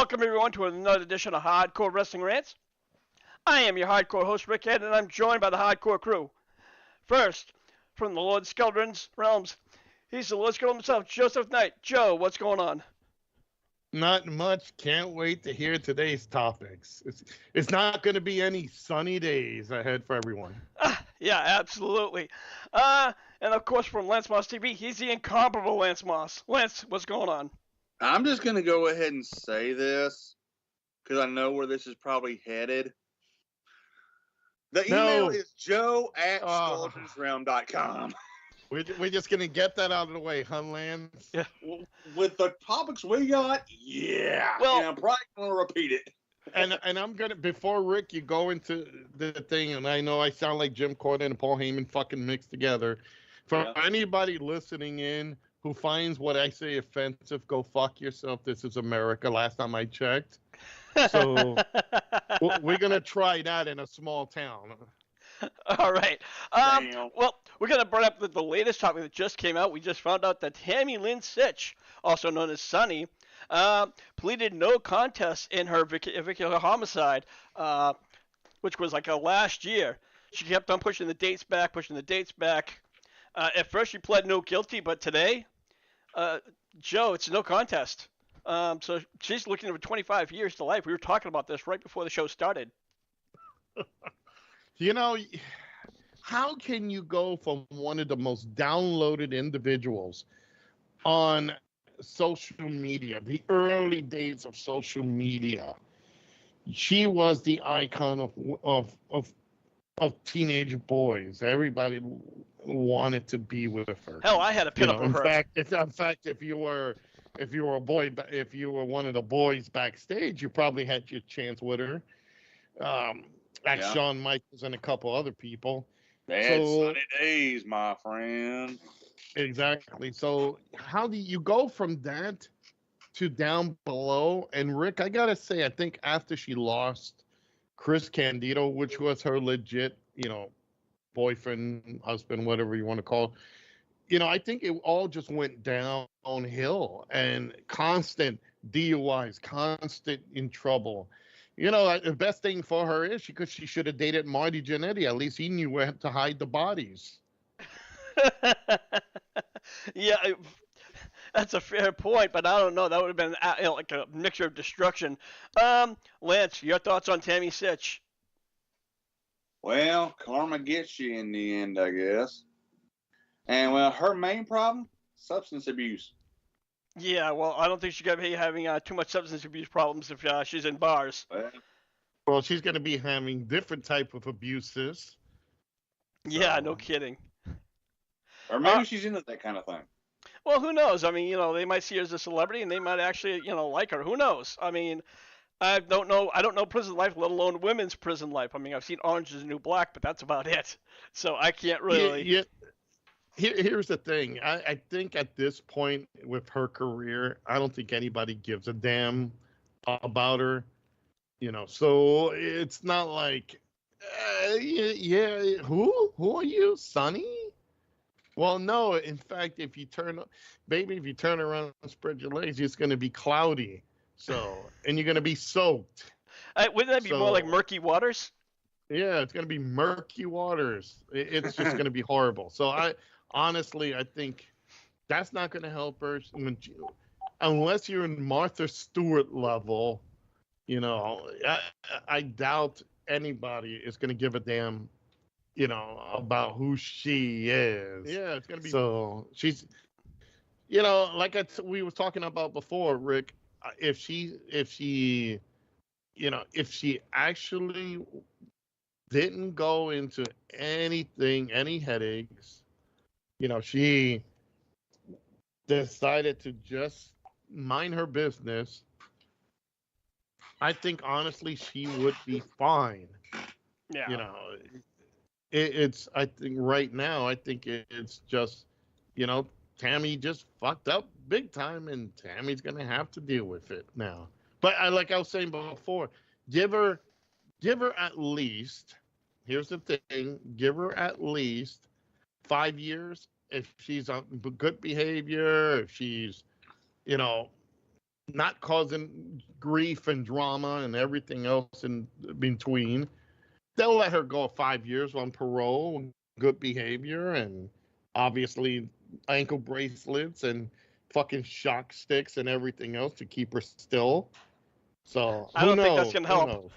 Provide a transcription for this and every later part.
Welcome everyone to another edition of Hardcore Wrestling Rants. I am your hardcore host Rick Head, and I'm joined by the hardcore crew. First, from the Lord Skeldron's realms, he's the Lord Skeldron himself, Joseph Knight. Joe, what's going on? Not much. Can't wait to hear today's topics. It's not going to be any sunny days ahead for everyone. Yeah, absolutely. And of course from Lance Moss TV, he's the incomparable Lance Moss. Lance, what's going on? I'm just going to go ahead and say this because I know where this is probably headed. The email is joe@skeldronsrealm.com. We're just going to get that out of the way, huh, Lance? Yeah. With the topics we got, yeah. Well, and I'm probably going to repeat it. And I'm going to, before Rick, you go into the thing, and I know I sound like Jim Cornette and Paul Heyman fucking mixed together. For anybody listening in who finds what I say offensive, go fuck yourself. This is America, last time I checked. So we're going to try that in a small town. All right. Well, we're going to bring up the latest topic that just came out. We just found out that Tammy Lynn Sitch, also known as Sunny, pleaded no contest in her vehicular homicide, which was like last year. She kept on pushing the dates back. At first, she pled no guilty, but today, Joe, it's no contest. So she's looking for 25 years to life. We were talking about this right before the show started. You know, how can you go from one of the most downloaded individuals on social media, the early days of social media? She was the icon of teenage boys. Everybody wanted to be with her. Hell, I had a pin up of her. In fact, if you were one of the boys backstage, you probably had your chance with her. Like Shawn Michaels and a couple other people. Bad sunny days, my friend. Exactly. So how do you go from that to down below? And Rick, I gotta say, I think after she lost Chris Candido, which was her legit, boyfriend, husband, whatever you want to call it, I think it all just went downhill, and constant DUIs, constant in trouble. The best thing for her is she should have dated Marty Jannetty. At least he knew where to hide the bodies. Yeah, that's a fair point, but I don't know. That would have been like a mixture of destruction. Lance, your thoughts on Tammy Sitch? Well, karma gets you in the end, I guess. And, her main problem, substance abuse. Yeah, well, I don't think she's going to be having too much substance abuse problems if she's in bars. Well, she's going to be having different type of abuses. Yeah, no kidding. Or maybe she's into that kind of thing. Well, who knows? I mean, they might see her as a celebrity, and they might actually, like her. Who knows? I mean, I don't know prison life, let alone women's prison life. I mean, I've seen Orange is the New Black, but that's about it. So I can't really... Yeah. Here's the thing. I think at this point with her career, I don't think anybody gives a damn about her. So it's not like, who are you, Sonny? Well, no. In fact, if you turn around and spread your legs, it's going to be cloudy. So, and you're going to be soaked. Wouldn't that be more like murky waters? Yeah, it's going to be murky waters. It's just going to be horrible. So honestly, I think that's not going to help her unless you're in Martha Stewart level. I doubt anybody is going to give a damn, about who she is. Yeah, it's going to be. So she's, like we were talking about before, Rick. If she actually didn't go into anything, any headaches. She decided to just mind her business. I think, honestly, she would be fine. Yeah. I think right now, it's just, Tammy just fucked up big time, and Tammy's going to have to deal with it now. But like I was saying before, give her at least, here's the thing, give her at least 5 years if she's on good behavior, if she's, not causing grief and drama and everything else in between. They'll let her go 5 years on parole, good behavior, and obviously ankle bracelets and fucking shock sticks and everything else to keep her still. So I who don't think that's knows? gonna Who help. knows?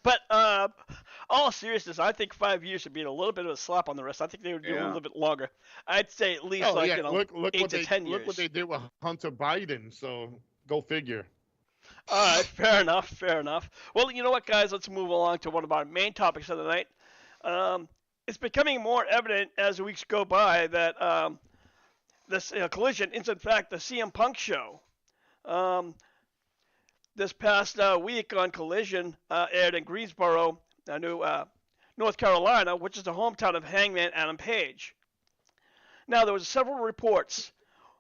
But all seriousness, I think 5 years would be a little bit of a slap on the wrist. I think they would do a little bit longer. I'd say at least Oh yeah, look 8 to 10 look what years. they did with Hunter Biden. So go figure. All right, fair enough, fair enough. Well, you know what, guys? Let's move along to one of our main topics of the night. Um, it's becoming more evident as the weeks go by that this collision is in fact the CM Punk show. Um, this past week on Collision aired in Greensboro, North Carolina, which is the hometown of Hangman Adam Page. Now, there was several reports.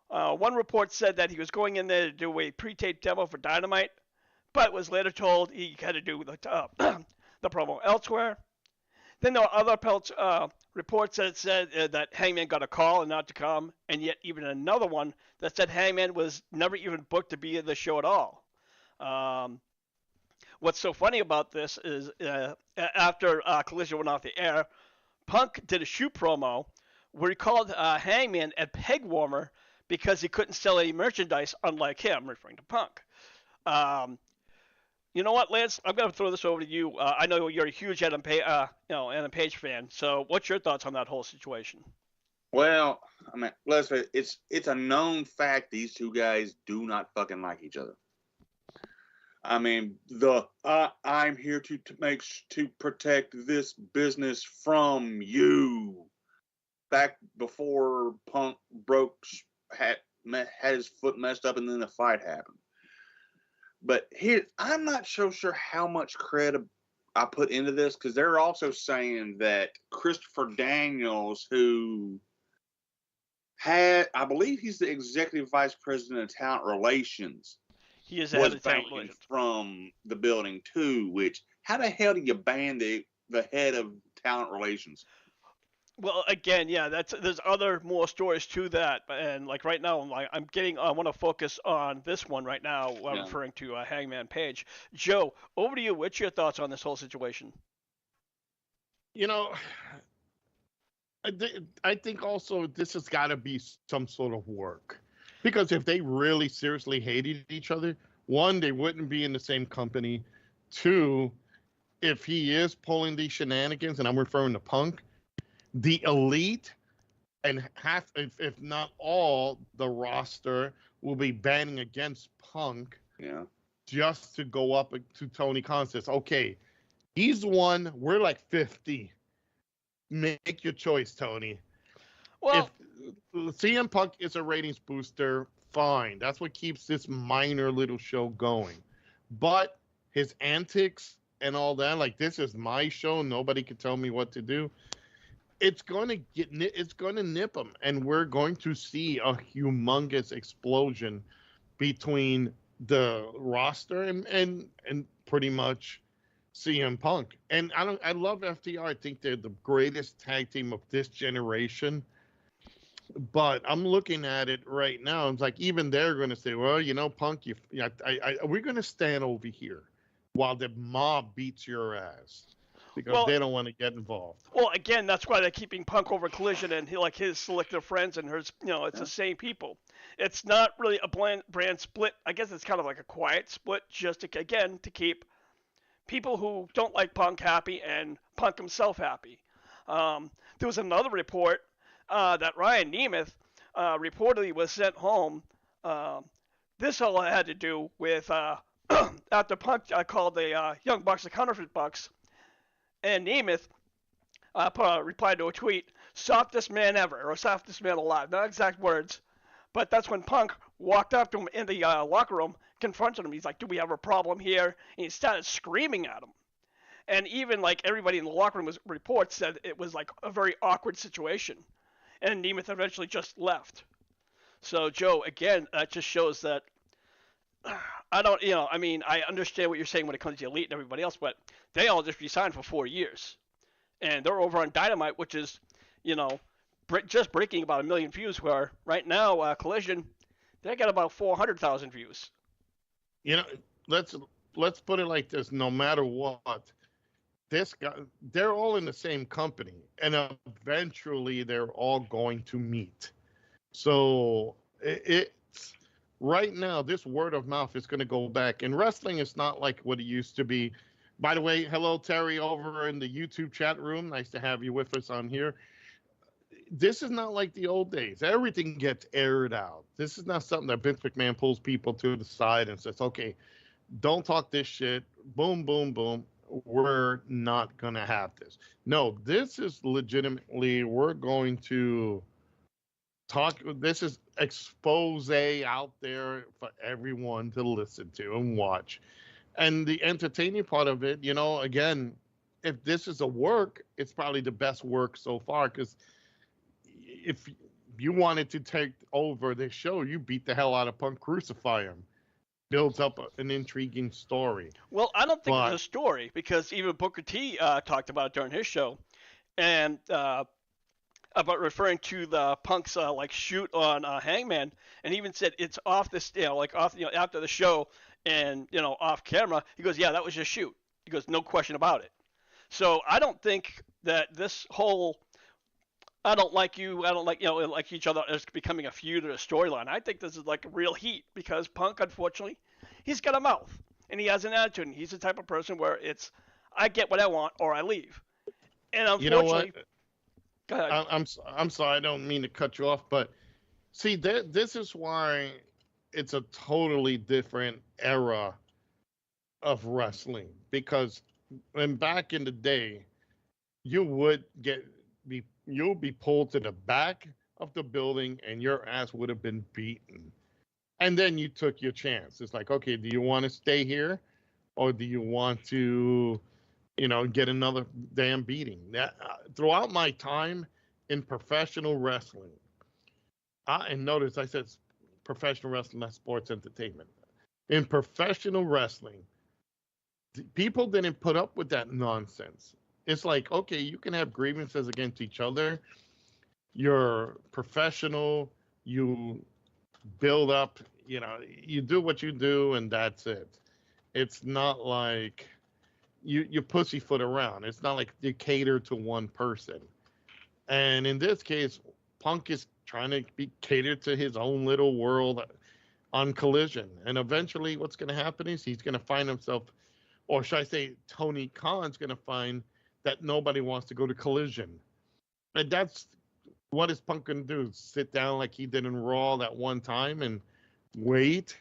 One report said that he was going in there to do a pre-taped demo for Dynamite, but was later told he had to do the promo elsewhere. Then there were other reports that said that Hangman got a call and not to come, and yet even another one that said Hangman was never even booked to be in the show at all. What's so funny about this is after Collision went off the air, Punk did a shoot promo where he called Hangman a peg warmer because he couldn't sell any merchandise, unlike him, referring to Punk. You know what, Lance? I'm going to throw this over to you. I know you're a huge Adam Page fan. So, what's your thoughts on that whole situation? Well, I mean, let's say it's a known fact these two guys do not fucking like each other. I mean, I'm here to protect this business from you. Back before Punk had his foot messed up, and then the fight happened. But here, I'm not so sure how much credit I put into this, because they're also saying that Christopher Daniels, who I believe he's the executive vice president of talent relations, he is was banned from the building too. Which, how the hell do you ban the head of talent relations? Well, again, yeah, there's other more stories to that, and like right now, I want to focus on this one right now. I'm referring to Hangman Page. Joe, over to you. What's your thoughts on this whole situation? You know, I think also this has got to be some sort of work, because if they really seriously hated each other, one, they wouldn't be in the same company. Two, if he is pulling these shenanigans, and I'm referring to Punk, the elite and half, if not all, the roster will be banning against Punk. Yeah. Just to go up to Tony Khan. Says, okay, he's one. We're like 50. Make your choice, Tony. Well, if CM Punk is a ratings booster, fine. That's what keeps this minor little show going. But his antics and all that, like, this is my show. Nobody can tell me what to do. It's going to nip him, and we're going to see a humongous explosion between the roster and pretty much CM Punk. And I love FTR. I think they're the greatest tag team of this generation. But I'm looking at it right now. It's like even they're going to say, well, you know, Punk, we're going to stand over here while the mob beats your ass. Because they don't want to get involved. Well, again, that's why they're keeping Punk over Collision and his selective friends and hers. It's the same people. It's not really a brand split. I guess it's kind of like a quiet split, just to keep people who don't like Punk happy and Punk himself happy. There was another report that Ryan Nemeth reportedly was sent home. This all had to do with after Punk called the Young Bucks the counterfeit Bucks. And Nemeth replied to a tweet, softest man ever, or softest man alive. Not exact words, but that's when Punk walked up to him in the locker room, confronted him. He's like, do we have a problem here? And he started screaming at him. And even like everybody in the locker room reports said it was like a very awkward situation. And Nemeth eventually just left. So, Joe, again, that just shows that I understand what you're saying when it comes to Elite and everybody else, but they all just resigned for 4 years. And they're over on Dynamite, which is, just breaking about 1 million views, where right now, Collision, they got about 400,000 views. you know, let's let's put it like this: no matter what, this guy, they're all in the same company, and eventually they're all going to meet. So it's right now, this word of mouth is going to go back. And wrestling is not like what it used to be. By the way, hello Terry over in the YouTube chat room. Nice to have you with us on here. This is not like the old days. Everything gets aired out. This is not something that Vince McMahon pulls people to the side and says, "Okay, don't talk this shit. Boom, boom, boom. We're not gonna have this." No, this is legitimately. We're going to talk. This is expose out there for everyone to listen to and watch. And the entertaining part of it, again, if this is a work, it's probably the best work so far. Because if you wanted to take over this show, you beat the hell out of Punk, crucify him, builds up an intriguing story. Well, I don't think But it's a story because even Booker T talked about it during his show, and about referring to the Punk's like shoot on Hangman, and he even said it's off this, like off, after the show and off camera. He goes, yeah, that was just shoot. He goes, no question about it. So I don't think that this whole I don't like you, I don't like each other is becoming a feud or a storyline. I think this is like real heat because Punk, unfortunately, he's got a mouth and he has an attitude. And he's the type of person where it's I get what I want or I leave. And you know unfortunately, what? go ahead. I'm sorry. I don't mean to cut you off, but see, this is why it's a totally different era of wrestling. Because when back in the day, you would you'll be pulled to the back of the building and your ass would have been beaten. And then you took your chance. It's like, okay, do you want to stay here or do you want to, get another damn beating? Throughout my time in professional wrestling, and notice I said professional wrestling, not sports entertainment. In professional wrestling, people didn't put up with that nonsense. It's like, okay, you can have grievances against each other. You're professional. You build up, you do what you do, and that's it. It's not like you pussyfoot around. It's not like you cater to one person. And in this case, Punk is trying to be catered to his own little world on Collision. And eventually, what's going to happen is he's going to find himself, or should I say, Tony Khan's going to find that nobody wants to go to Collision. And that's what is Punk going to do? Sit down like he did in Raw that one time and wait,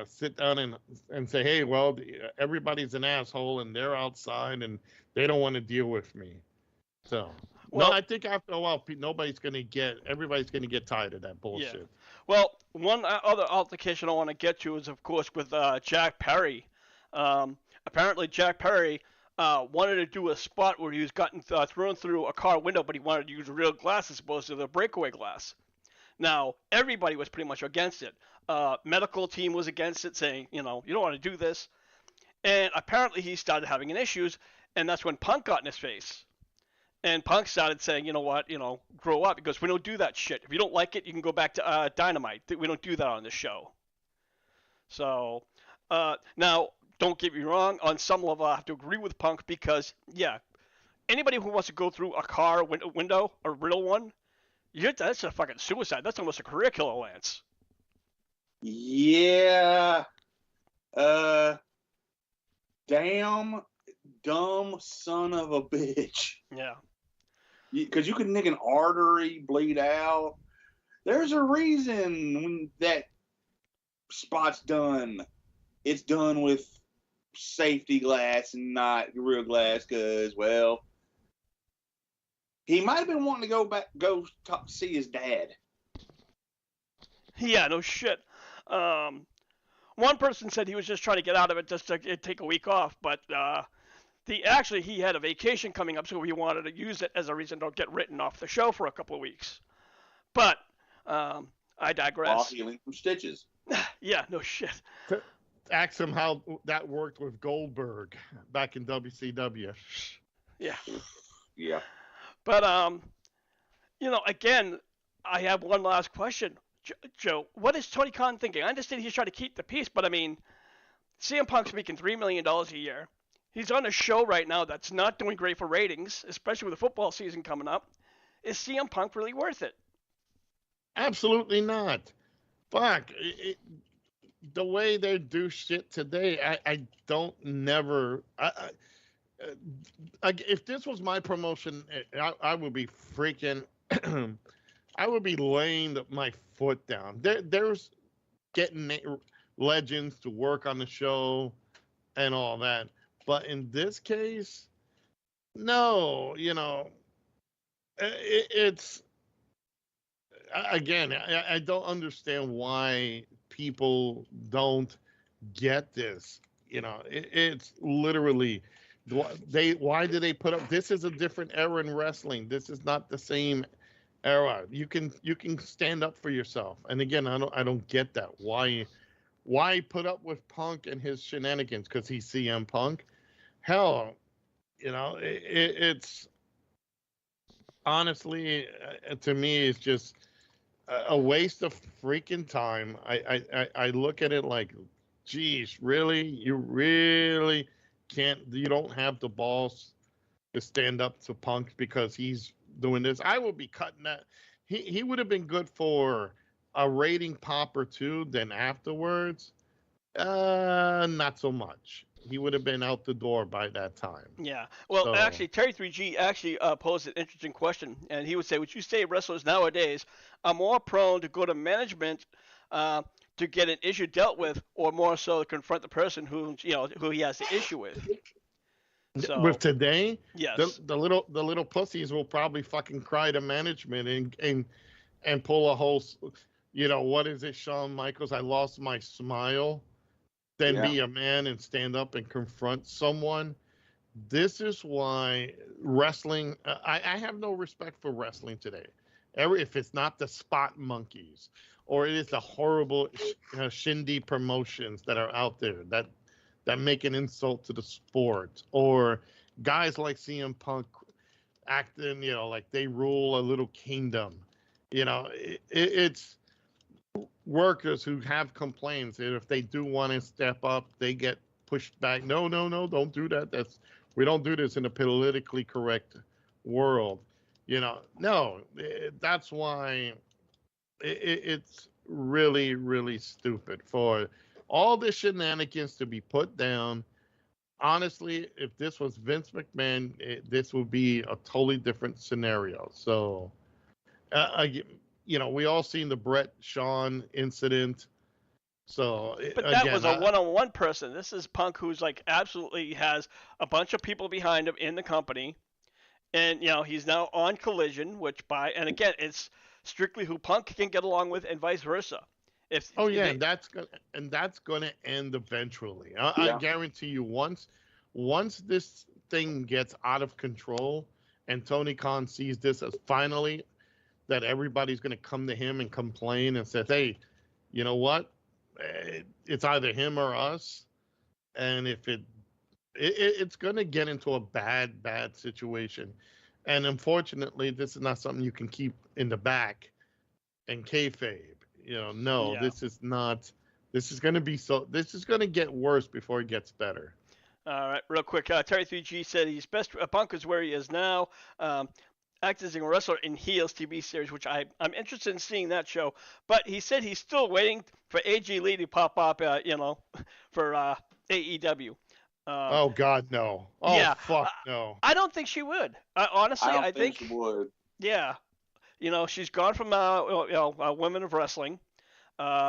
sit down and say, hey, well, everybody's an asshole and they're outside and they don't want to deal with me. So, well, no, I think after a while, everybody's going to get tired of that bullshit. Yeah. Well, one other altercation I want to get to is, of course, with Jack Perry. Apparently, Jack Perry wanted to do a spot where he was gotten thrown through a car window, but he wanted to use real glass as opposed to the breakaway glass. Now, everybody was pretty much against it. Medical team was against it, saying, you don't want to do this. And apparently he started having issues, and that's when Punk got in his face. And Punk started saying, you know what, grow up. He goes, we don't do that shit. If you don't like it, you can go back to Dynamite. We don't do that on this show. So, now, don't get me wrong. On some level, I have to agree with Punk because, yeah, anybody who wants to go through a car window, a real one, that's a fucking suicide. That's almost a career killer, Lance. Yeah. Damn dumb son of a bitch. Yeah. Because you can nick an artery, bleed out. There's a reason when that spot's done. It's done with safety glass and not real glass because, well, he might have been wanting to go see his dad. Yeah, no shit. One person said he was just trying to get out of it just to take a week off, but he had a vacation coming up, so he wanted to use it as a reason to get written off the show for a couple of weeks. But I digress. While healing from stitches. Yeah, no shit. Ask him how that worked with Goldberg back in WCW. Yeah. Yeah. But again, I have one last question. Joe, what is Tony Khan thinking? I understand he's trying to keep the peace, but I mean, CM Punk's making $3 million a year. He's on a show right now that's not doing great for ratings, especially with the football season coming up. Is CM Punk really worth it? Absolutely not. Fuck. The way they do shit today, I don't never. If this was my promotion, I would be freaking. I would be laying my foot down. There's getting legends to work on the show and all that. But in this case, no, it's again, I don't understand why people don't get this. It's literally why do they put up? This is a different era in wrestling. This is not the same era. You can stand up for yourself. And again, I don't get that. Why put up with Punk and his shenanigans? Because he's CM Punk. Hell, it's honestly, to me, it's just a waste of freaking time. I look at it like, geez, really? You really can't? You don't have the balls to stand up to Punk because he's doing this? I would be cutting that. He would have been good for a rating pop or two. Then afterwards, not so much. He would have been out the door by that time. Yeah. Well, So- actually, Terry 3G actually posed an interesting question, and he would say, "Would you say wrestlers nowadays are more prone to go to management to get an issue dealt with, or more so to confront the person who he has the issue with?" So, With today, yes. the little pussies will probably fucking cry to management and pull a whole, what is it, Shawn Michaels? I lost my smile. Then be a man and stand up and confront someone. This is why wrestling. I have no respect for wrestling today. If it's not the spot monkeys, or it is the horrible shindy promotions that are out there that make an insult to the sport, or guys like CM Punk acting, like they rule a little kingdom. It's workers who have complaints, and if they do want to step up, they get pushed back. No, don't do that. We don't do this in a politically correct world. No, that's why it's really, really stupid for all the shenanigans to be put down. Honestly, if this was Vince McMahon, this would be a totally different scenario. So, we all seen the Brett Shawn incident. So, But that again, was a one-on-one person. This is Punk, who's like absolutely has a bunch of people behind him in the company, and he's now on Collision, and again, it's strictly who Punk can get along with, and vice versa. And that's gonna end eventually. I guarantee you, once this thing gets out of control, and Tony Khan sees this as finally that everybody's gonna come to him and complain and say, "Hey, you know what? It's either him or us," and if it's gonna get into a bad situation, and unfortunately, this is not something you can keep in the back and kayfabe. This is not. This is going to get worse before it gets better. All right, real quick. Terry 3G said he's best. Punk is where he is now. Acting as a wrestler in Heels TV series, which I'm interested in seeing that show. But he said he's still waiting for AJ Lee to pop up, for AEW. Oh God, no! Oh yeah, fuck no! I don't think she would. Honestly, I think she would. Yeah. She's gone from Women of Wrestling.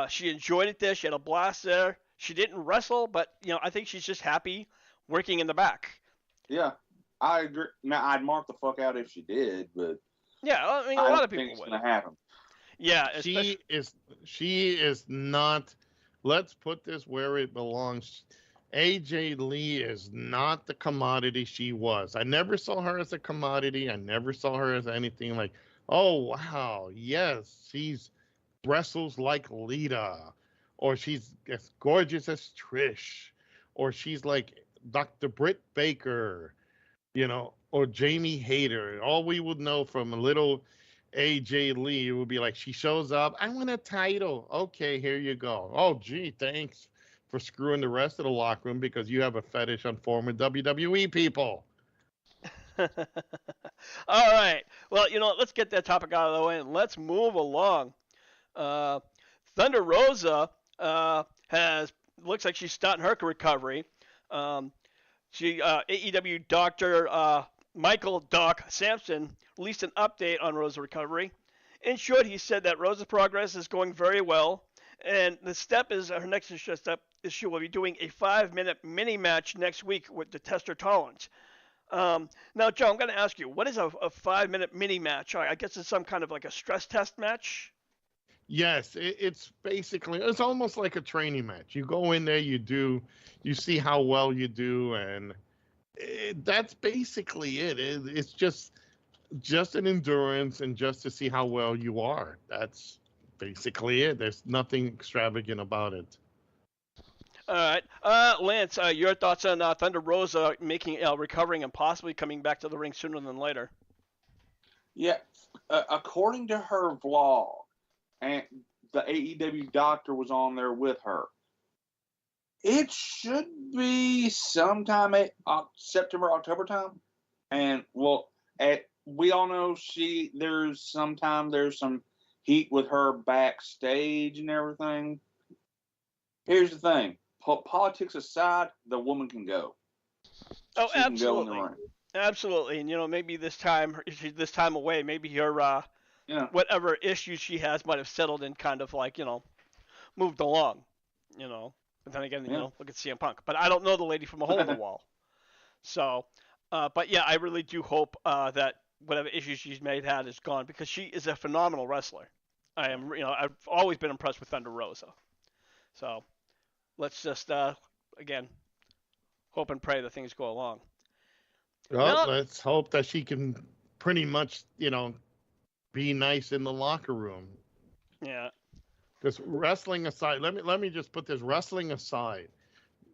She enjoyed it there. She had a blast there. She didn't wrestle, but I think she's just happy working in the back. Yeah, I agree. Now I'd mark the fuck out if she did, but yeah, I mean a lot of people think it's would. Gonna happen. Yeah, she is not. Let's put this where it belongs. AJ Lee is not the commodity she was. I never saw her as a commodity. I never saw her as anything like, oh wow, yes, she's wrestles like Lita, or she's as gorgeous as Trish, or she's like Dr. Britt Baker, or Jamie Hayter. All we would know from a little AJ Lee, it would be like, she shows up, I want a title. Okay, here you go. Oh, gee, thanks for screwing the rest of the locker room because you have a fetish on former WWE people. All right. Well, let's get that topic out of the way and let's move along. Uh, Thunder Rosa has looks like she's starting her recovery. Um, AEW doctor Michael Doc Sampson released an update on Rosa's recovery. In short, he said that Rosa's progress is going very well, and the step is her next step is she will be doing a 5-minute mini match next week with the tester tolerance. Now, Joe, I'm going to ask you, what is a 5-minute mini match? I guess it's some kind of like a stress test match. Yes, it's basically, it's almost like a training match. You go in there, you see how well you do, and that's basically it. It's just an endurance and just to see how well you are. That's basically it. There's nothing extravagant about it. All right, Lance, your thoughts on Thunder Rosa making recovering and possibly coming back to the ring sooner than later? Yeah, according to her vlog, and the AEW doctor was on there with her. It should be sometime at September, October time. And we all know there's some heat with her backstage and everything. Here's the thing. Politics aside, the woman can go. Oh, she absolutely. Can go in the ring. Absolutely. And, maybe this time away, maybe her whatever issues she has might have settled and kind of like, moved along, But then again, look at CM Punk. But I don't know the lady from a hole in the wall. So, but yeah, I really do hope that whatever issues she's had is gone because she is a phenomenal wrestler. I've always been impressed with Thunder Rosa. So, let's just, again, hope and pray that things go along. Well, let's hope that she can pretty much, be nice in the locker room. Yeah. Because wrestling aside, let me just put this, wrestling aside,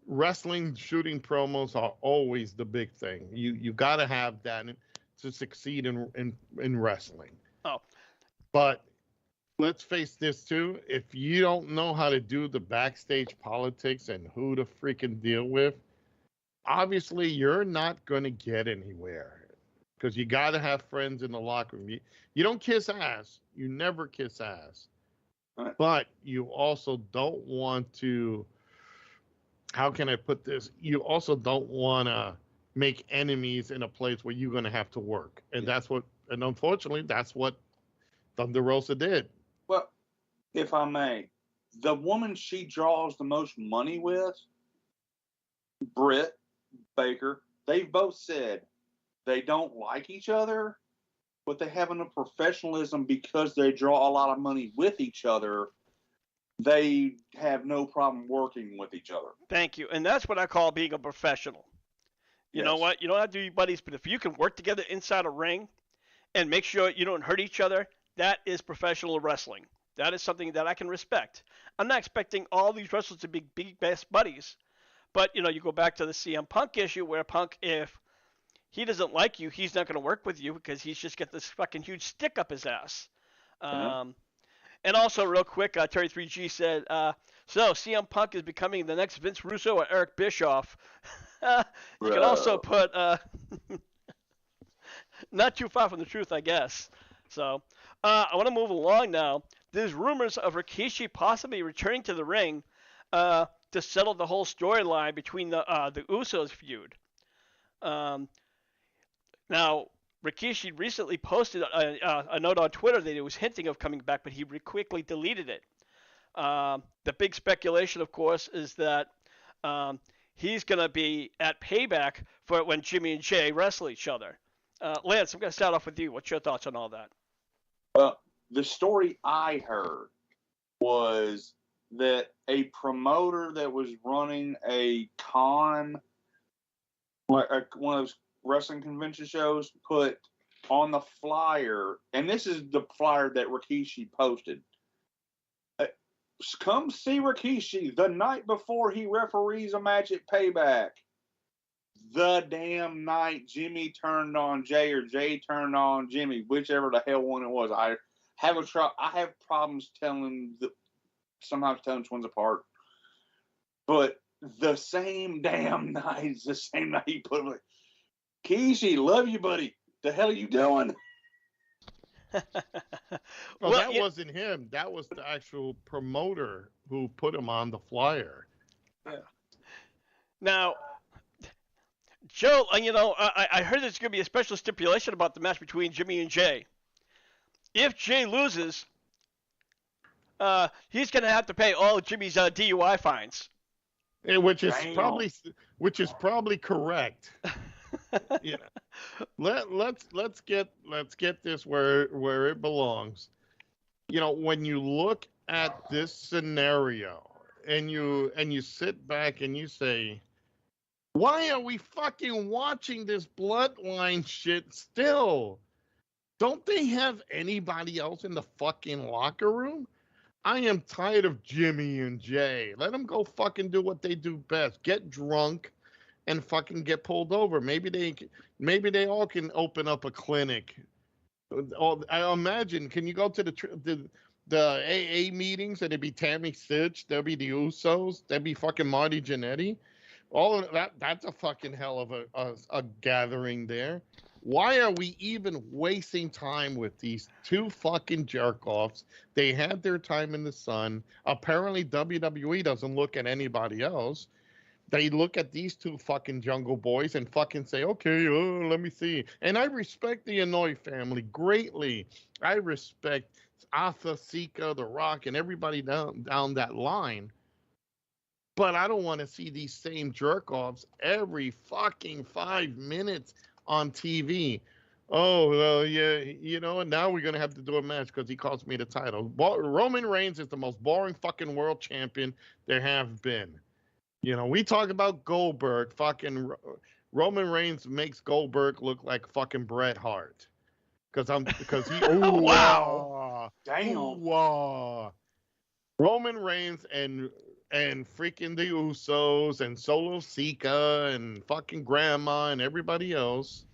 wrestling shooting promos are always the big thing. You got to have that to succeed in wrestling. Oh. But let's face this too, if you don't know how to do the backstage politics and who to freaking deal with, obviously you're not going to get anywhere. Because you got to have friends in the locker room. You don't kiss ass. You never kiss ass. Right. But you also don't want to, how can I put this? You also don't want to make enemies in a place where you're going to have to work. And unfortunately, that's what Thunder Rosa did. Well, if I may, the woman she draws the most money with, Britt Baker, they've both said they don't like each other, but they have enough professionalism because they draw a lot of money with each other. They have no problem working with each other. Thank you. And that's what I call being a professional. You know what? You don't have to be buddies, but if you can work together inside a ring and make sure you don't hurt each other, that is professional wrestling. That is something that I can respect. I'm not expecting all these wrestlers to be big best buddies. But, you go back to the CM Punk issue where Punk, if he doesn't like you, he's not going to work with you because he's just got this fucking huge stick up his ass. And also, real quick, Terry 3G said, so CM Punk is becoming the next Vince Russo or Eric Bischoff. You can also put, not too far from the truth, I guess. So, I want to move along now. There's rumors of Rikishi possibly returning to the ring to settle the whole storyline between the Usos feud. Now, Rikishi recently posted a note on Twitter that he was hinting of coming back, but he quickly deleted it. The big speculation, of course, is that he's going to be at Payback for when Jimmy and Jay wrestle each other. Lance, I'm going to start off with you. What's your thoughts on all that? The story I heard was that a promoter that was running a con, like one of those wrestling convention shows, put on the flyer, and this is the flyer that Rikishi posted. Come see Rikishi the night before he referees a match at Payback. the damn night Jimmy turned on Jay or Jay turned on Jimmy, whichever the hell one it was. I have problems sometimes telling twins apart. But the same damn night is the same night he put like, Kishi, love you, buddy. The hell are you doing? Well, that wasn't him. That was the actual promoter who put him on the flyer. Yeah. Now, Joe, I heard there's going to be a special stipulation about the match between Jimmy and Jay. If Jay loses, he's going to have to pay all of Jimmy's DUI fines. Which is probably correct. Yeah. Let's get this where it belongs. When you look at this scenario and you sit back and you say, why are we fucking watching this bloodline shit still? Don't they have anybody else in the fucking locker room? I am tired of Jimmy and Jay. Let them go fucking do what they do best. Get drunk and fucking get pulled over. Maybe they all can open up a clinic. I imagine, can you go to the AA meetings and it'd be Tammy Sitch, there'd be the Usos, there'd be fucking Marty Jannetty. All of that's a fucking hell of a gathering there. Why are we even wasting time with these two fucking jerk-offs? They had their time in the sun. Apparently, WWE doesn't look at anybody else. They look at these two fucking jungle boys and fucking say, okay, let me see. And I respect the Hanoi family greatly. I respect Asa, Sika, The Rock, and everybody down that line. But I don't want to see these same jerk-offs every fucking 5 minutes on TV. Oh, well, yeah, and now we're going to have to do a match because he cost me the title. Roman Reigns is the most boring fucking world champion there have been. We talk about Goldberg. Fucking Roman Reigns makes Goldberg look like fucking Bret Hart. Because he... Oh, wow. Damn. Wow. Roman Reigns and freaking the Usos and Solo Sika and fucking Grandma and everybody else.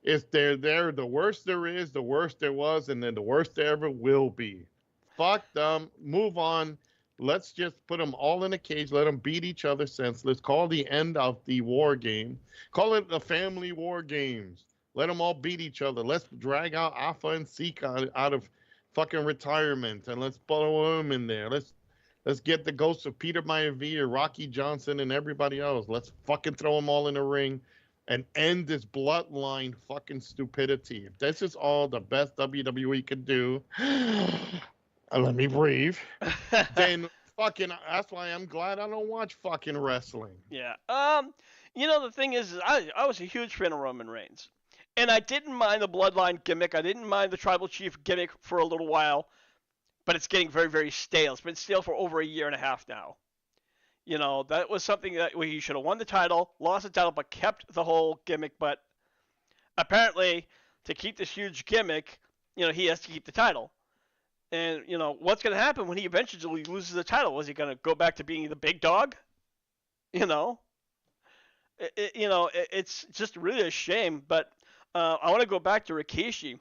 If they're the worst there is, the worst there was, and then the worst there ever will be. Fuck them. Move on. Let's just put them all in a cage. Let them beat each other senseless. Call the end of the war game. Call it the family war games. Let them all beat each other. Let's drag out Alpha and Sika out of fucking retirement, and let's put them in there. Let's get the ghosts of Peter Maivia, Rocky Johnson, and everybody else. Let's fucking throw them all in the ring and end this bloodline fucking stupidity. If this is all the best WWE could do, let me breathe, then fucking, that's why I'm glad I don't watch fucking wrestling. Yeah. The thing is I was a huge fan of Roman Reigns. And I didn't mind the bloodline gimmick. I didn't mind the tribal chief gimmick for a little while. But it's getting very, very stale. It's been stale for over a year and a half now. That was something that where he should have won the title, lost the title, but kept the whole gimmick. But apparently, to keep this huge gimmick, he has to keep the title. And, what's going to happen when he eventually loses the title? Was he going to go back to being the big dog? It's just really a shame. But I want to go back to Rikishi.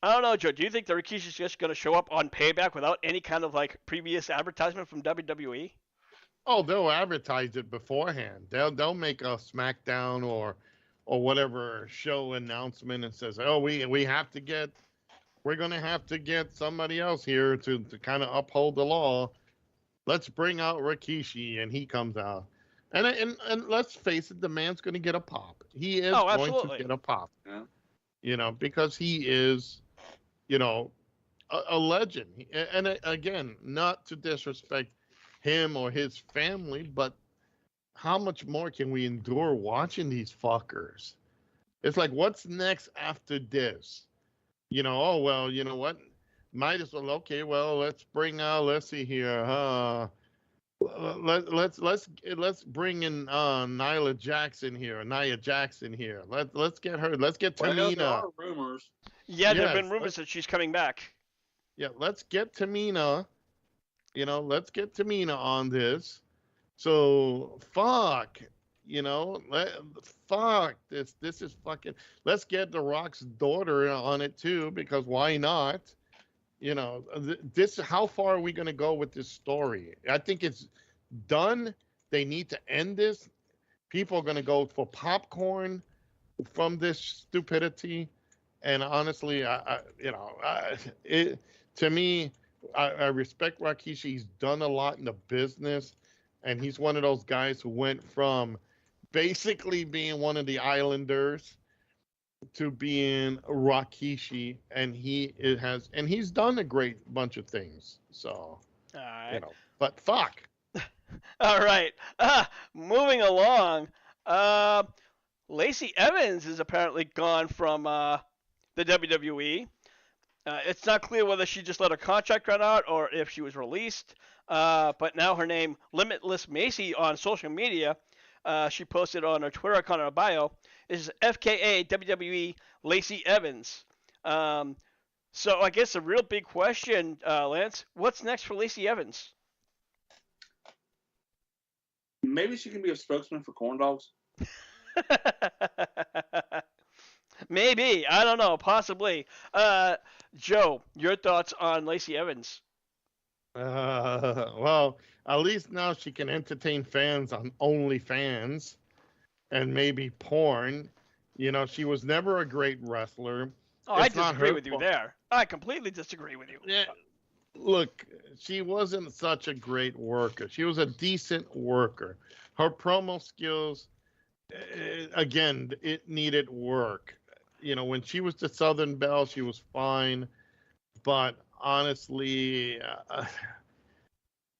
I don't know, Joe. Do you think that Rikishi's just going to show up on Payback without any kind of previous advertisement from WWE? Oh, they'll advertise it beforehand. They'll make a SmackDown or whatever show announcement and says, oh, we're going to have to get somebody else here to kind of uphold the law. Let's bring out Rikishi, and he comes out. And let's face it, the man's going to get a pop. He is going to get a pop. Yeah. Because he is, a legend. And again, not to disrespect him or his family, but how much more can we endure watching these fuckers? It's like, what's next after this? Oh, well, you know what? Might as well, okay, well, let's bring out, let's see here. Let's bring in Nia Jackson here. Let's get her. Let's get Tamina. Well, there are rumors. Yeah, there have been rumors that she's coming back. Yeah, let's get Tamina. Let's get Tamina on this. So fuck. Fuck this. This is fucking. Let's get The Rock's daughter on it too, because why not? This. How far are we going to go with this story? I think it's done. They need to end this. People are going to go for popcorn from this stupidity. And honestly, to me, I respect Rakishi. He's done a lot in the business, and he's one of those guys who went from basically being one of the Islanders to being Rakishi, and he's done a great bunch of things. So, All right. But fuck. All right. Moving along. Lacey Evans is apparently gone from the WWE. It's not clear whether she just let her contract run out or if she was released. But now her name, Limitless Macy, on social media, she posted on her Twitter account in her bio, is FKA WWE Lacey Evans. So I guess a real big question, Lance, what's next for Lacey Evans? Maybe she can be a spokesman for corn dogs. Maybe. I don't know. Possibly. Joe, your thoughts on Lacey Evans? Well, at least now she can entertain fans on OnlyFans and maybe porn. She was never a great wrestler. Oh, I disagree with you there. I completely disagree with you. Yeah. Look, she wasn't such a great worker. She was a decent worker. Her promo skills, again, it needed work. When she was the Southern Belle, she was fine. But honestly,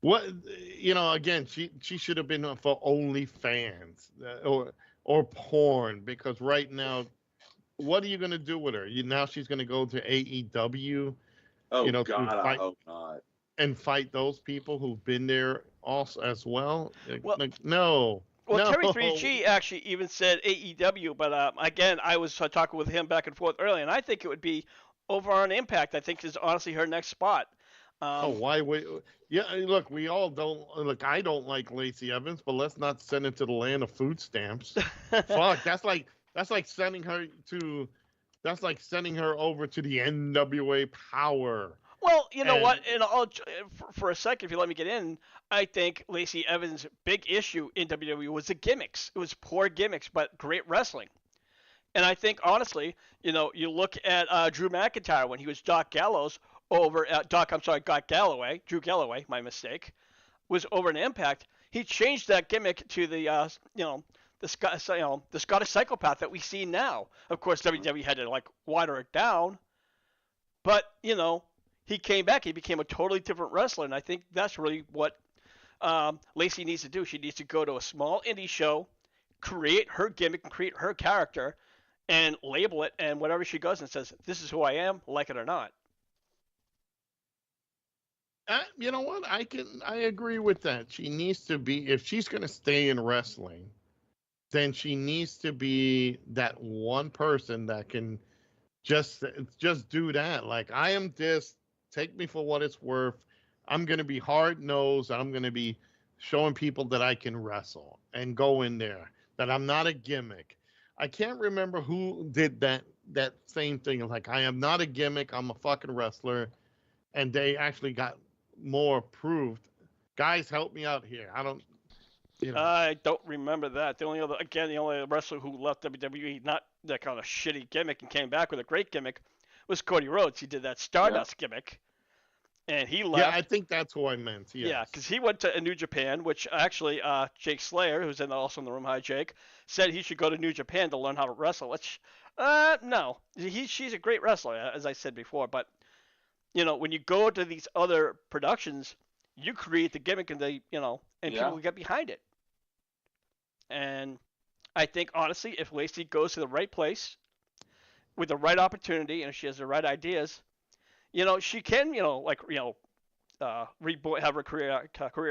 again, she should have been for OnlyFans or porn, because right now, what are you going to do with her? Now she's going to go to AEW. Oh, God, I hope not. And fight those people who've been there also as well? No. Well, no. Terry 3G actually even said AEW, but again, I was talking with him back and forth earlier, and I think it would be over on Impact. I think is honestly her next spot. Why would? Yeah, look, we all don't. Look, I don't like Lacey Evans, but let's not send her to the land of food stamps. Fuck, that's like sending her to. That's like sending her over to the NWA Power. Well, you know what? And for a second, if you let me get in, I think Lacey Evans' big issue in WWE was the gimmicks. It was poor gimmicks, but great wrestling. And I think, honestly, you look at Drew McIntyre when he was Doc Gallows over at Doc Galloway, Drew Galloway, my mistake, was over in Impact. He changed that gimmick to the the Scottish psychopath that we see now. Of course, WWE had to water it down, but he came back. He became a totally different wrestler, and I think that's really what Lacey needs to do. She needs to go to a small indie show, create her gimmick and create her character, and label it. And whatever she goes and says, "This is who I am," like it or not. You know what? I agree with that. She needs to be, if she's going to stay in wrestling, then she needs to be that one person that can just do that. Like, I am this, take me for what it's worth. I'm going to be hard-nosed. I'm going to be showing people that I can wrestle and go in there, that I'm not a gimmick. I can't remember who did that same thing. Like, I am not a gimmick. I'm a fucking wrestler. And they actually got more approved. Guys, help me out here. I don't remember that. The only wrestler who left WWE, not that kind of shitty gimmick, and came back with a great gimmick, was Cody Rhodes. He did that Stardust gimmick, and he left. Yeah, I think that's who I meant. Yes. Yeah, because he went to New Japan, which actually Jake Slayer, who's also in the room, hi Jake, said he should go to New Japan to learn how to wrestle. Which, no, she's a great wrestler, as I said before, but when you go to these other productions, you create the gimmick and people will get behind it. And I think, honestly, if Lacey goes to the right place with the right opportunity and if she has the right ideas, she can, reborn, have her career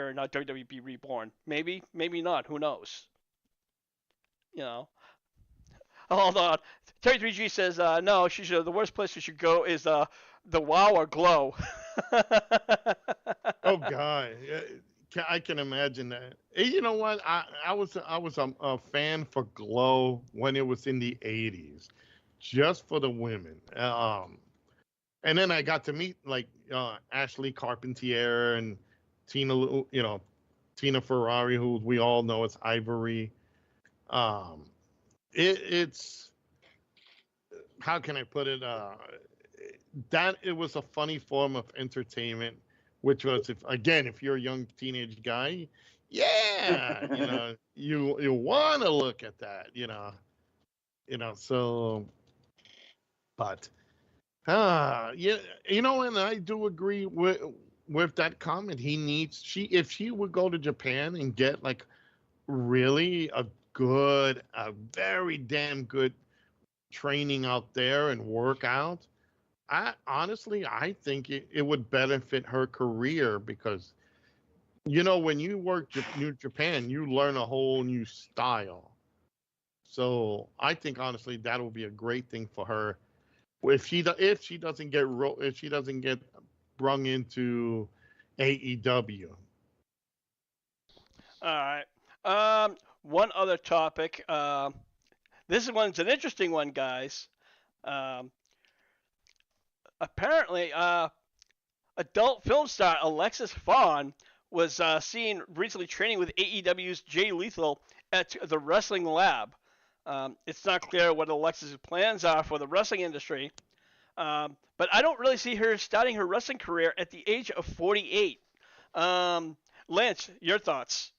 in WWE be reborn. Maybe, maybe not. Who knows? Hold on. Terry 3G says, no, the worst place she should go is the WoW or Glow. Oh, God. I can imagine that. You know what? I was a fan for Glow when it was in the '80s, just for the women. And then I got to meet like Ashley Carpentier and Tina, Tina Ferrari, who we all know as Ivory. Um, it's how can I put it? That it was a funny form of entertainment, which was if you're a young teenage guy, yeah, you want to look at that, so, but yeah, and I do agree with that comment. If she would go to Japan and get like really a very damn good training out there and work out, I think it would benefit her career because when you work New Japan, you learn a whole new style. So I think honestly that will be a great thing for her if she doesn't get brung into AEW. All right. One other topic. This one's an interesting one, guys. Um, Apparently, adult film star Alexis Vaughn was seen recently training with AEW's Jay Lethal at the Wrestling Lab. It's not clear what Alexis' plans are for the wrestling industry, but I don't really see her starting her wrestling career at the age of 48. Lance, your thoughts?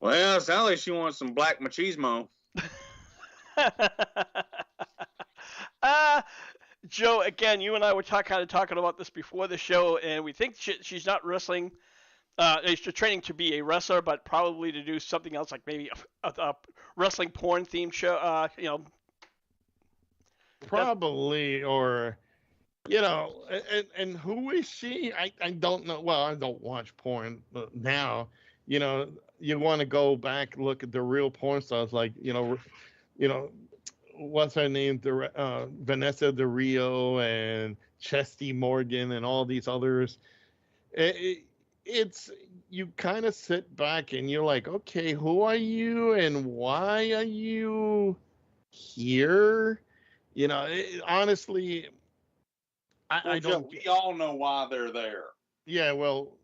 Well, it sounds like she wants some black machismo. Joe, again, you and I were kind of talking about this before the show, and we think she's not wrestling. She's training to be a wrestler, but probably to do something else, like maybe a wrestling porn themed show. Probably, or and who is she? I don't know. Well, I don't watch porn now. You want to go back look at the real porn stars, like what's her name? Vanessa Del Rio and Chesty Morgan and all these others. It's you kind of sit back and you're like, okay, who are you and why are you here? Honestly, I don't. We all know why they're there. Yeah, well,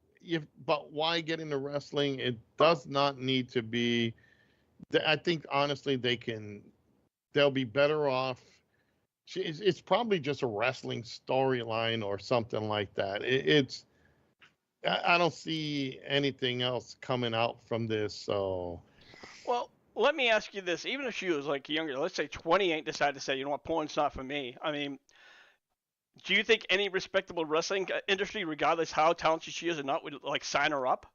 but why get into wrestling? It does not need to be. I think honestly, they'll be better off. It's probably just a wrestling storyline or something like that. I don't see anything else coming out from this. So, well, let me ask you this: even if she was like younger, let's say 28, decided to say, you know what, porn's not for me. I mean, do you think any respectable wrestling industry, regardless how talented she is or not, would like sign her up?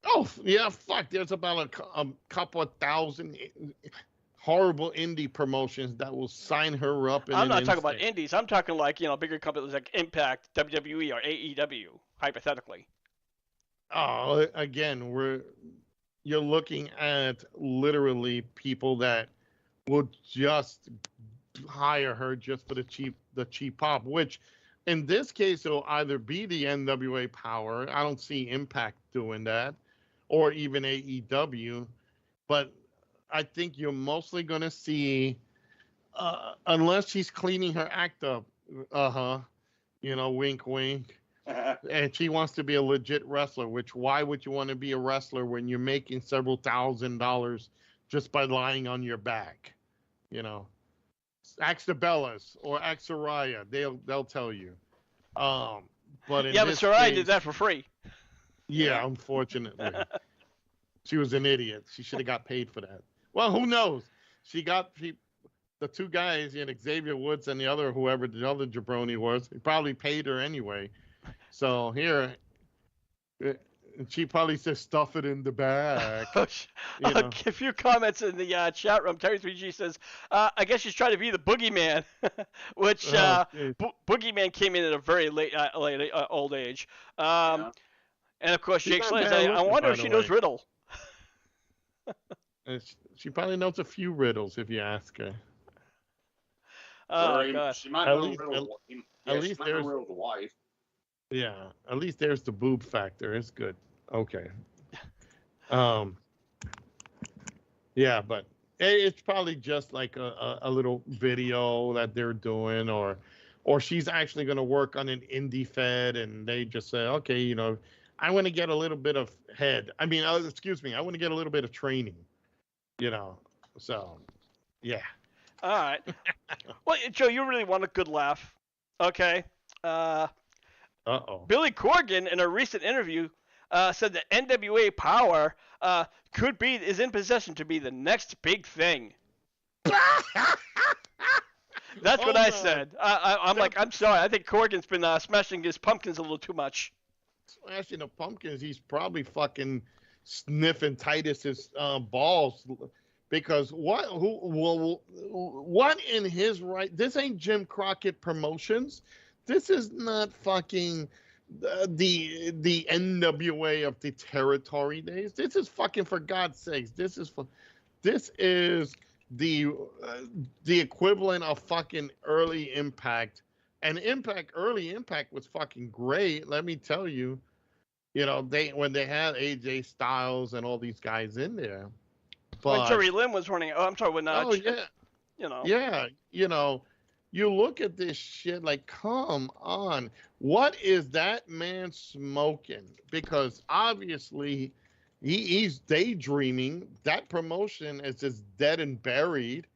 Oh yeah, fuck. There's about a couple of thousand horrible indie promotions that will sign her up. I'm not talking about indies. I'm talking like bigger companies like Impact, WWE, or AEW, hypothetically. Oh, again, you're looking at literally people that will just hire her just for the cheap pop, which in this case it'll either be the NWA Power. I don't see Impact doing that, or even AEW, but I think you're mostly going to see, unless she's cleaning her act up, wink, wink, and she wants to be a legit wrestler, which why would you want to be a wrestler when you're making several $1,000s just by lying on your back? Ask the Bellas or ask Soraya. They'll tell you. But Soraya did that for free. Yeah, unfortunately. She was an idiot. She should have got paid for that. Well, who knows? The two guys, Xavier Woods and whoever the other jabroni was, he probably paid her anyway. So here, she probably said stuff it in the back. A few comments in the chat room. Terry 3G says, I guess she's trying to be the boogeyman, which boogeyman came in at a very late old age. And of course, Jake Slater says, I wonder if she knows Riddle. She probably knows a few riddles if you ask her. Oh, God. She might know Riddle's wife. Yeah, at least there's the boob factor. It's good. Okay. Um, yeah, but it's probably just like a little video that they're doing, or she's actually going to work on an indie fed, and they just say, okay, I want to get a little bit of head. I mean, excuse me, I want to get a little bit of training. You know, so yeah. All right. Well, Joe, you really want a good laugh. Okay. Uh-oh. Billy Corgan, in a recent interview, said that NWA Power is in possession to be the next big thing. That's what I said. I'm like, I'm sorry. I think Corgan's been smashing his pumpkins a little too much. Smashing the pumpkins. He's probably fucking sniffing Titus's balls, because what in his right? This ain't Jim Crockett Promotions. This is not fucking the NWA of the territory days. This is fucking, for God's sakes. This is the equivalent of fucking Early Impact. And Early Impact was fucking great. Let me tell you. When they had AJ Styles and all these guys in there. But when Jerry Lynn was running. Oh, I'm sorry. When yeah. Yeah, you look at this shit like, come on. What is that man smoking? Because obviously he's daydreaming. That promotion is just dead and buried.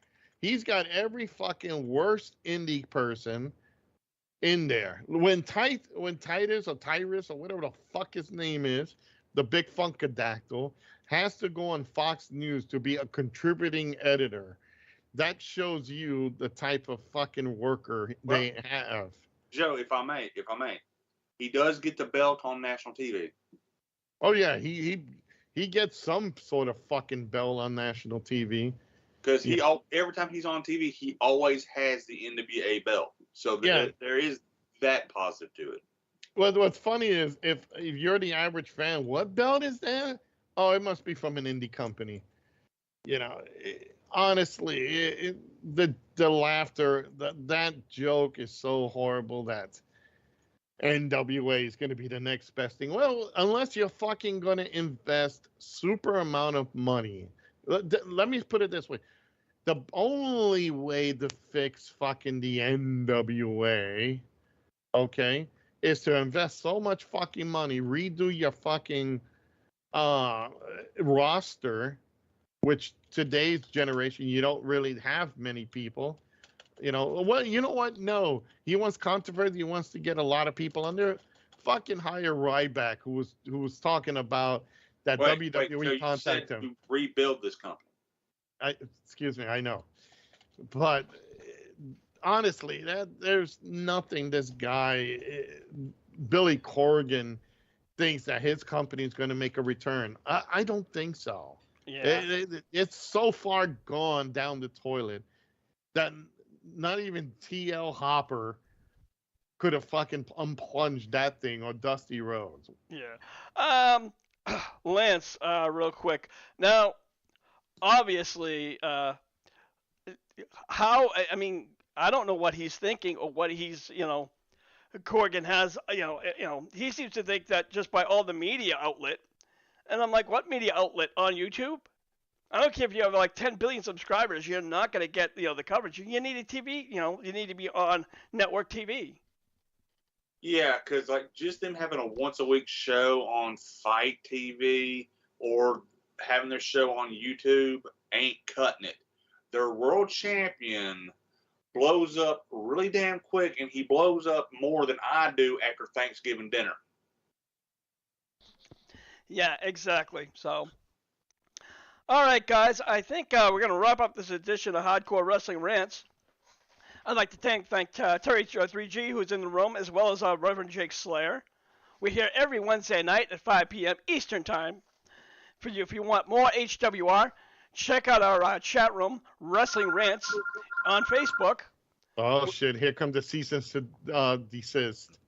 He's got every fucking worst indie person in there. When Titus or Tyrus or whatever the fuck his name is, the big Funkadactyl, has to go on Fox News to be a contributing editor, that shows you the type of fucking worker they have. Joe, if I may, he does get the belt on national TV. Oh yeah, he gets some sort of fucking belt on national TV. Because every time he's on TV, he always has the NWA belt. So there is that positive to it. Well, what's funny is if you're the average fan, what belt is that? Oh, it must be from an indie company. Honestly, the laughter, that joke is so horrible that NWA is going to be the next best thing. Well, unless you're fucking going to invest super amount of money. Let me put it this way. The only way to fix fucking the NWA, okay, is to invest so much fucking money, redo your fucking roster, which today's generation, you don't really have many people. You know what? No, he wants controversy. He wants to get a lot of people under. Fucking hire Ryback, who was talking about that WWE contact him to rebuild this company. Excuse me, I know, but honestly, there's nothing this guy, Billy Corgan, thinks that his company is going to make a return. I don't think so. Yeah. It's so far gone down the toilet that not even T.L. Hopper could have fucking unplunged that thing, or Dusty Rhodes. Yeah. Lance, real quick. Now, obviously, I don't know what he's thinking or what he's, Corgan has, he seems to think that just by all the media outlet, and I'm like, what media outlet? On YouTube? I don't care if you have like 10 billion subscribers, you're not going to get, the coverage. You need a TV, you need to be on network TV. Yeah, because just them having a once a week show on Fight TV or having their show on YouTube ain't cutting it. Their world champion blows up really damn quick, and he blows up more than I do after Thanksgiving dinner. Yeah, exactly. So, all right, guys, I think we're going to wrap up this edition of Hardcore Wrestling Rants. I'd like to thank Terry 3G, who's in the room, as well as Reverend Jake Slayer. We're here every Wednesday night at 5 p.m. Eastern Time. For you, if you want more HWR, check out our chat room, Wrestling Rants, on Facebook. Oh, shit. Here comes the cease and desist.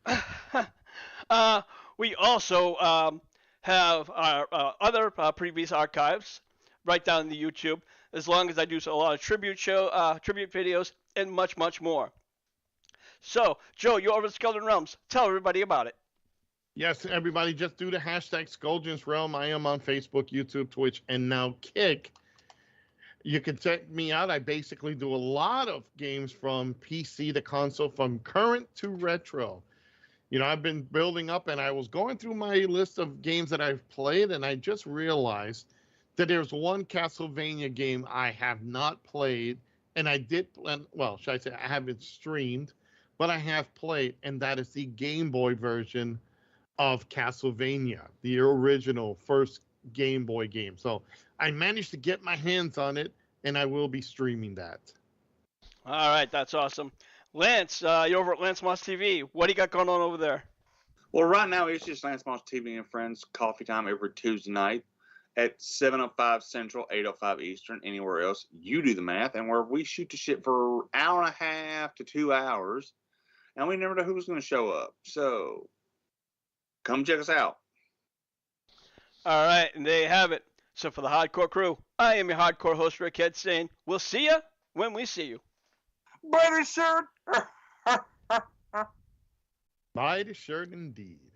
We also have our other previous archives right down in the YouTube, as long as I do a lot of tribute videos, and much, much more. So, Joe, you're over at Skeleton Realms. Tell everybody about it. Yes, everybody, just do the hashtag Scoldrens Realm. I am on Facebook, YouTube, Twitch, and now Kick. You can check me out. I basically do a lot of games from PC to console, from current to retro. You know, I've been building up, and I was going through my list of games that I've played, and I just realized that there's one Castlevania game I have not played, and I did, well, should I say I haven't streamed, but I have played, and that is the Game Boy version of Castlevania, the original first Game Boy game. So I managed to get my hands on it, and I will be streaming that. All right, that's awesome. Lance, you're over at Lance Moss TV. What do you got going on over there? Well, right now it's just Lance Moss TV and Friends coffee time every Tuesday night at 7:05 Central, 8:05 Eastern. Anywhere else, you do the math. And where we shoot the shit for an hour and a half to 2 hours, and we never know who's going to show up. So come check us out. All right, and there you have it. So for the Hardcore Crew, I am your hardcore host, Rick Head, saying we'll see you when we see you. Buy the shirt. Buy the shirt indeed.